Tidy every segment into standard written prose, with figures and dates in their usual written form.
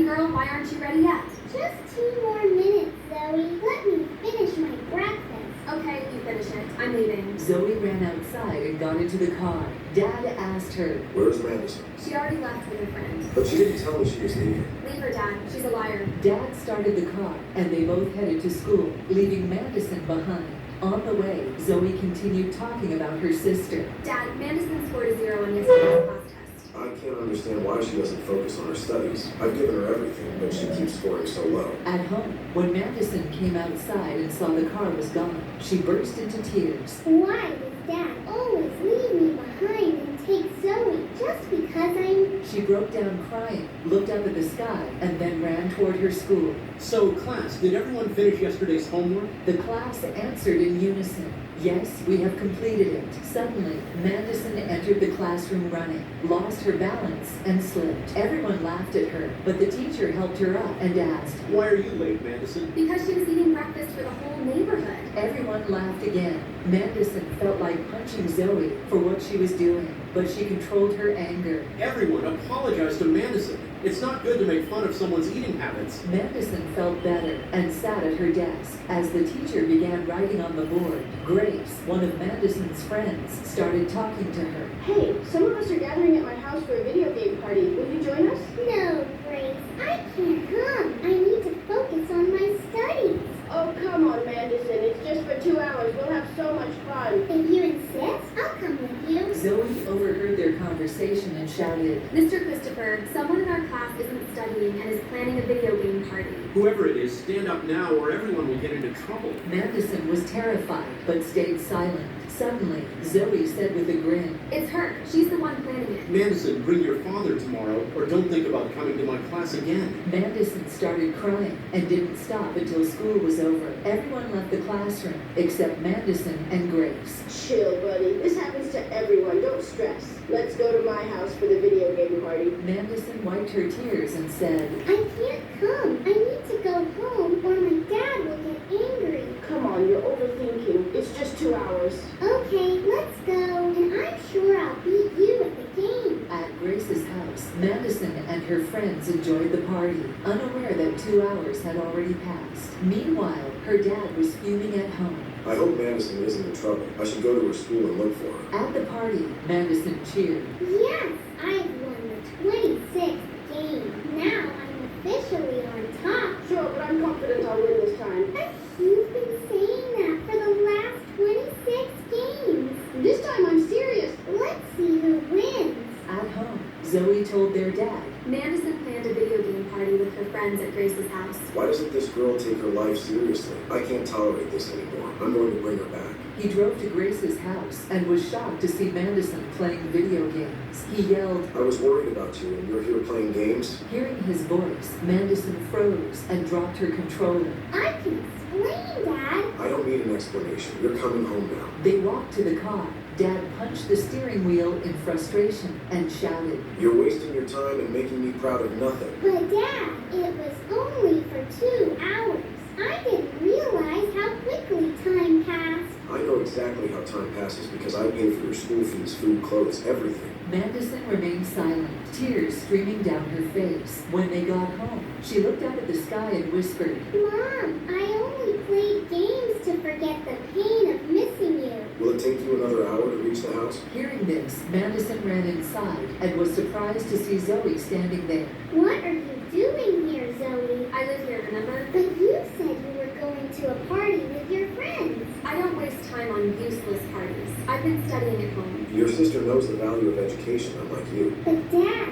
girl, why aren't you ready yet? Just 2 more minutes, Zoe. Let me finish my breakfast. Okay, you finish it. I'm leaving. Zoe ran outside and got into the car. Dad asked her, "Where's Madison?" She already left with her friend. But she didn't tell me she was leaving. Leave her, Dad. She's a liar. Dad started the car, and they both headed to school, leaving Madison behind. On the way, Zoe continued talking about her sister. Dad, Madison scored a 0 on yesterday's class test. I can't understand why she doesn't focus on her studies. I've given her everything, but she keeps scoring so low. At home, when Madison came outside and saw the car was gone, she burst into tears. Why does Dad always leave me behind and take Zoe just because I'm... She broke down crying, looked up at the sky, and then ran toward her school. So, class, did everyone finish yesterday's homework? The class answered in unison. Yes, we have completed it. Suddenly, Madison entered the classroom running, lost her balance, and slipped. Everyone laughed at her, but the teacher helped her up and asked, Why are you late, Madison? Because she was eating breakfast for the whole neighborhood. Everyone laughed again. Madison felt like punching Zoe for what she was doing, but she controlled her anger. Everyone apologize to Madison. It's not good to make fun of someone's eating habits. Madison felt better and sat at her desk. As the teacher began writing on the board, Grace, one of Madison's friends, started talking to her. Hey, some of us are gathering at my house for a video game party. Will you join us? No, Grace. I can't come. I need to focus on my studies. Oh, come on, Madison. It's just for 2 hours. We'll have so much fun. If you insist, I'll come with you. Zoe overheard their conversation and shouted, Mr. Christopher, someone in our class isn't studying and is planning a video game party. Whoever it is, stand up now or everyone will get into trouble. Madison was terrified, but stayed silent. Suddenly, Zoe said with a grin, It's her. She's the one planning it. Madison, bring your father tomorrow or don't think about coming to my class again. Madison started crying and didn't stop until school was over. Everyone left the classroom except Madison and Grace. Chill, buddy. This happens to everyone. Don't stress. Let's go to my house for the video game party. Madison wiped her tears and said, I can't come. I need to go home or my dad will get angry. Come on, you're overthinking. It's just 2 hours. Okay, let's go. And I'm sure I'll beat you at the game. At Grace's house, Madison and her friends enjoyed the party, unaware that 2 hours had already passed. Meanwhile, her dad was fuming at home. I hope Madison isn't in trouble. I should go to her school and look for her. At the party, Madison cheered. Yes, I've won the 26th game. Now I'm officially on top. Sure, but I'm confident I'll win this time. But you've been saying that for the last 26 games. This time I'm serious. Let's see who wins. At home, Zoe told their dad. Madison planned a video game party with her friends at Grace's house. Why doesn't this girl take her life seriously? I can't tolerate this anymore. I'm going to bring her back. He drove to Grace's house and was shocked to see Madison playing video games. He yelled, I was worried about you, and you're here playing games? Hearing his voice, Madison froze and dropped her controller. I can explain, Dad. I don't need an explanation. You're coming home now. They walked to the car. Dad punched the steering wheel in frustration and shouted, You're wasting your time and making me proud of nothing. But Dad, it was only for 2 hours. I didn't realize how quickly time passed. I know exactly how time passes because I pay for your school fees, food, clothes, everything. Madison remained silent, tears streaming down her face. When they got home, she looked up at the sky and whispered, Mom, I only played games to forget the pain of missing you. Will it take you another hour to reach the house? Hearing this, Madison ran inside and was surprised to see Zoe standing there. What are you doing here, Zoe? I live here, remember? But you said you were going to a party with your friends. I don't waste time on useless parties. I've been studying at home. Your sister knows the value of education, unlike you. But Dad,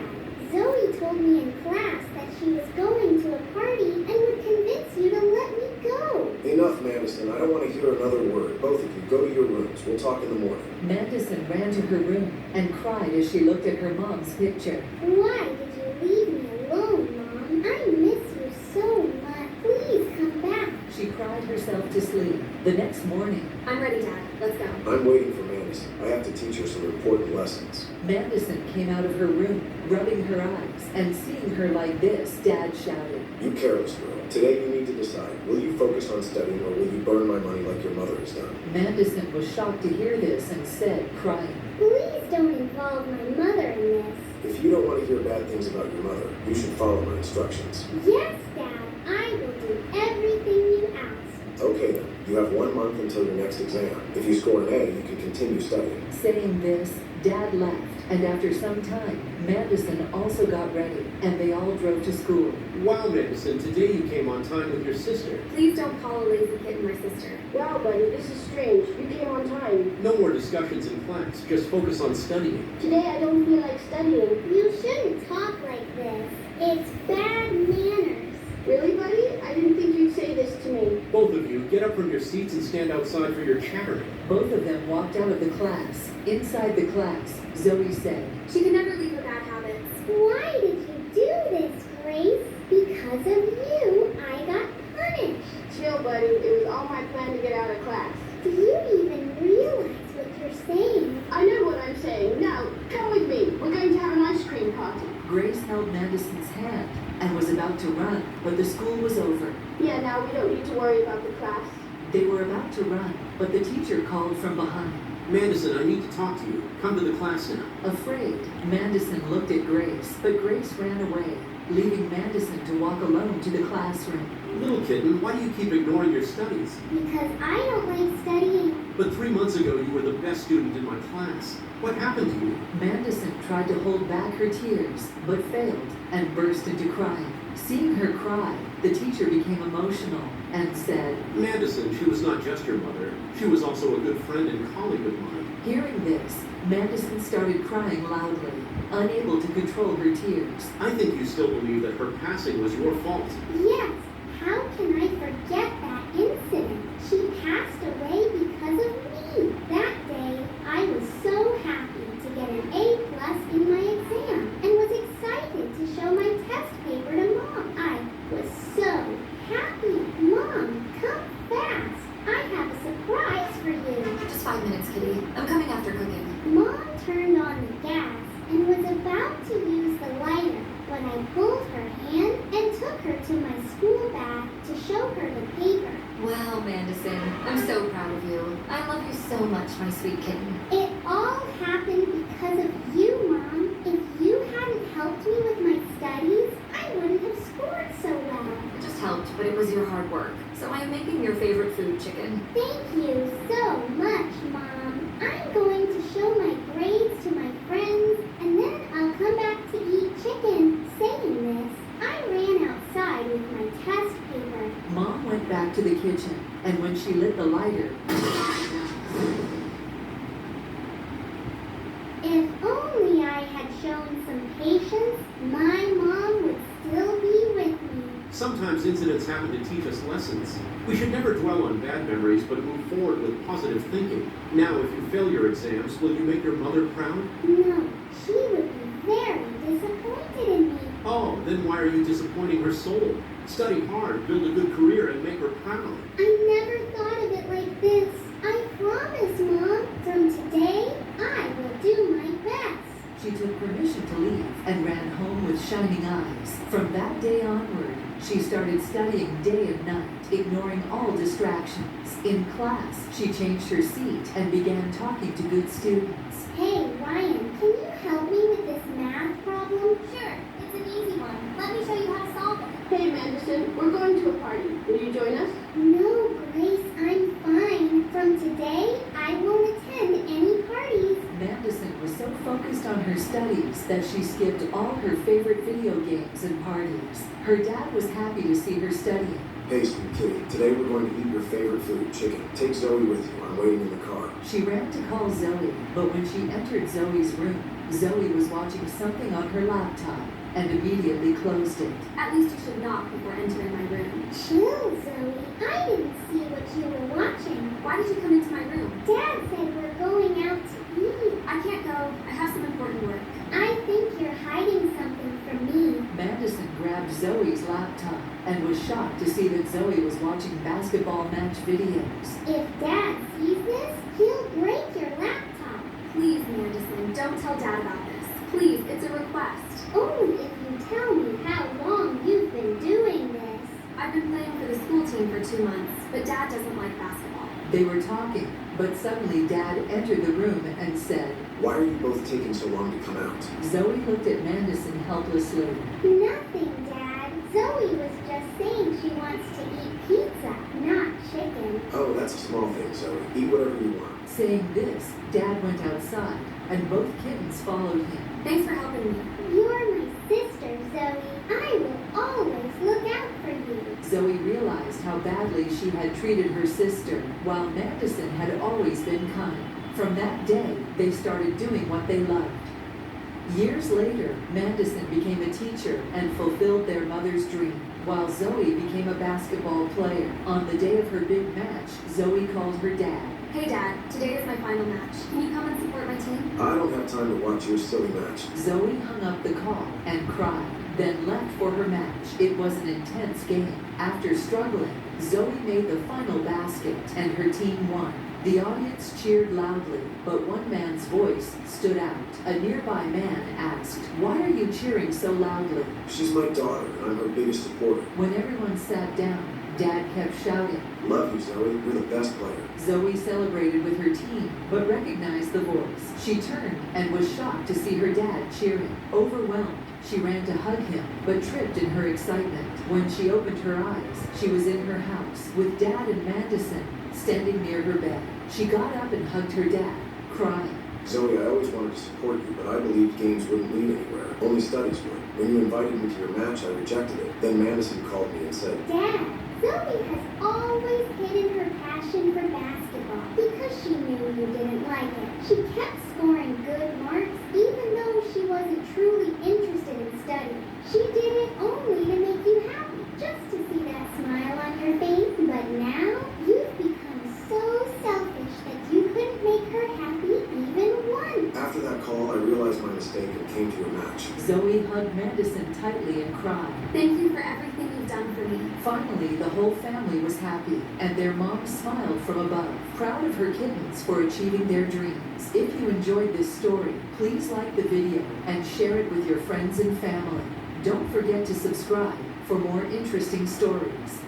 Zoe told me in class that she was going to a party and would convince you to let me go. Enough, Madison. I don't want to hear another word. Both of you, go to your rooms. We'll talk in the morning. Madison ran to her room and cried as she looked at her mom's picture. Why did you leave me alone, Mom? I miss you so much. Please come back. She cried herself to sleep. The next morning, I'm ready, Dad. Let's go. I'm waiting for Madison. I have to teach her some important lessons. Madison came out of her room, rubbing her eyes, and seeing her like this, Dad shouted, You careless girl. Today you need to decide. Will you focus on studying or will you burn my money like your mother has done? Madison was shocked to hear this and said, crying, Please don't involve my mother in this. If you don't want to hear bad things about your mother, you should follow my instructions. Yes, Dad. I will do everything you ask. Okay then, you have 1 month until your next exam. If you score an A, you can continue studying. Saying this, Dad left, and after some time, Madison also got ready, and they all drove to school. Wow, Madison, today you came on time with your sister. Please don't call a lazy kitten my sister. Wow, buddy, this is strange. You came on time. No more discussions in class. Just focus on studying. Today I don't feel like studying. You shouldn't talk like this. It's bad manners. Really, buddy? I didn't think you'd say this to me. Both of you, get up from your seats and stand outside for your chattering. Both of them walked out of the class. Inside the class, Zoe said, She can never leave her bad habits. Why did you do this, Grace? Because of you, I got punished. Chill, buddy. It was all my plan to get out of class. Do you even realize what you're saying? I know what I'm saying. Now, come with me. We're going to have an ice cream party. Grace held Madison's hand and was about to run, but the school was over. Yeah, now we don't need to worry about the class. They were about to run, but the teacher called from behind. Madison, I need to talk to you. Come to the class now. Afraid, Madison looked at Grace, but Grace ran away, leaving Madison to walk alone to the classroom. Little kitten, why do you keep ignoring your studies? Because I don't like studying. But 3 months ago, you were the best student in my class. What happened to you? Madison tried to hold back her tears, but failed and burst into crying. Seeing her cry, the teacher became emotional and said, Madison, she was not just your mother. She was also a good friend and colleague of mine. Hearing this, Madison started crying loudly, unable to control her tears. I think you still believe that her passing was your fault. Yes, how can I forget that incident? She passed away because of me. That day, I was so happy to get an A+ in my exam and was excited to show my test paper to Mom. I was so happy. Mom, come fast. I have a surprise for you. Just 5 minutes, Kitty. I'm coming after cooking. Mom turned on the gas and was about to use the lighter when I pulled her hand and took her to my school bag to show her the paper. Wow, Madison, I'm so proud of you. I love you so much, my sweet kitten. It all happened because of you, Mom. If you hadn't helped me with my studies, I wouldn't have scored so well. It just helped, but it was your hard work. So I am making your favorite food, chicken. Thank you so much, Mom. I'm going to show my grades to my friends, and then I'll come back to eat chicken. Saying this, I ran outside with my test paper. Mom went back to the kitchen, and when she lit the lighter, If only I had shown some patience, my mom would still be with me. Sometimes incidents happen to teach us lessons. We should never dwell on bad memories, but move forward with positive thinking. Now, if you fail your exams, will you make your mother proud? No, she would be very disappointed in me. Oh, then why are you disappointing her soul? Study hard, build a good career, and make her proud. I never thought of it like this. I promise, Mom. From today, I will do my best. she took permission to leave and ran home with shining eyes. From that day onward, she started studying day and night, ignoring all distractions. In class, she changed her seat and began talking to good students. Hey, Ryan, can you help me with this math problem? Sure, it's an easy one. Let me show you how to solve it. Hey, Madison, we're going to a party. Will you join us? No, Grace, I'm fine. From today, I won't attend any parties. Madison was so focused on her studies that she skipped all her favorite video games and parties. Her dad was happy to see her studying. Hey, sweet kitty, today we're going to eat your favorite food, chicken. Take Zoe with you. I'm waiting in the car. She ran to call Zoe, but when she entered Zoe's room, Zoe was watching something on her laptop and immediately closed it. At least you should knock before entering my room. Chill, Zoe. I didn't see what you were watching. Why did you come into my room? Dad said we're going out to eat. I can't go. I have some important work. I think you're hiding something from me. Madison grabbed Zoe's laptop and was shocked to see that Zoe was watching basketball match videos. If Dad sees this, he'll break your laptop. Please, Madison, don't tell Dad about this. Please, it's a request. Only if you tell me how long you've been doing this. I've been playing for the school team for 2 months, but Dad doesn't like basketball. They were talking, but suddenly Dad entered the room and said, Why are you both taking so long to come out? Zoe looked at Mandison helplessly. Nothing, Dad. Zoe was just saying she wants to eat pizza, not chicken. Oh, that's a small thing, Zoe. Eat whatever you want. Saying this, Dad went outside, and both kittens followed him. Thanks for helping me. You're my sister, Zoe. I will always look out for you. Zoe realized how badly she had treated her sister, while Mandison had always been kind. From that day, they started doing what they loved. Years later, Mandison became a teacher and fulfilled their mother's dream, while Zoe became a basketball player. On the day of her big match, Zoe called her dad. Hey Dad, today is my final match. Can you come and support my team? I don't have time to watch your silly match. Zoe hung up the call and cried, then left for her match. It was an intense game. After struggling, Zoe made the final basket and her team won. The audience cheered loudly, but one man's voice stood out. A nearby man asked, Why are you cheering so loudly? She's my daughter, and I'm her biggest supporter. When everyone sat down, Dad kept shouting. Love you, Zoe. You're the best player. Zoe celebrated with her team, but recognized the voice. She turned and was shocked to see her dad cheering. Overwhelmed, she ran to hug him, but tripped in her excitement. When she opened her eyes, she was in her house, with Dad and Mandison standing near her bed. She got up and hugged her dad, crying. Zoe, I always wanted to support you, but I believed games wouldn't lead anywhere. Only studies would. When you invited me to your match, I rejected it. Then Mandison called me and said, Dad, Zoe has always hidden her passion for basketball because she knew you didn't like it. She kept scoring good marks even though she wasn't truly interested in studying. She did it only to make you happy, just to see that smile on your face. But now, you've become so selfish that you couldn't make her happy even once. After that call, I realized my mistake and came to your match. Zoe hugged Mandison tightly and cried. Thank you for everything you've done for me. Finally, the whole family was happy, and their mom smiled from above, proud of her kittens for achieving their dreams. If you enjoyed this story, please like the video and share it with your friends and family. Don't forget to subscribe for more interesting stories.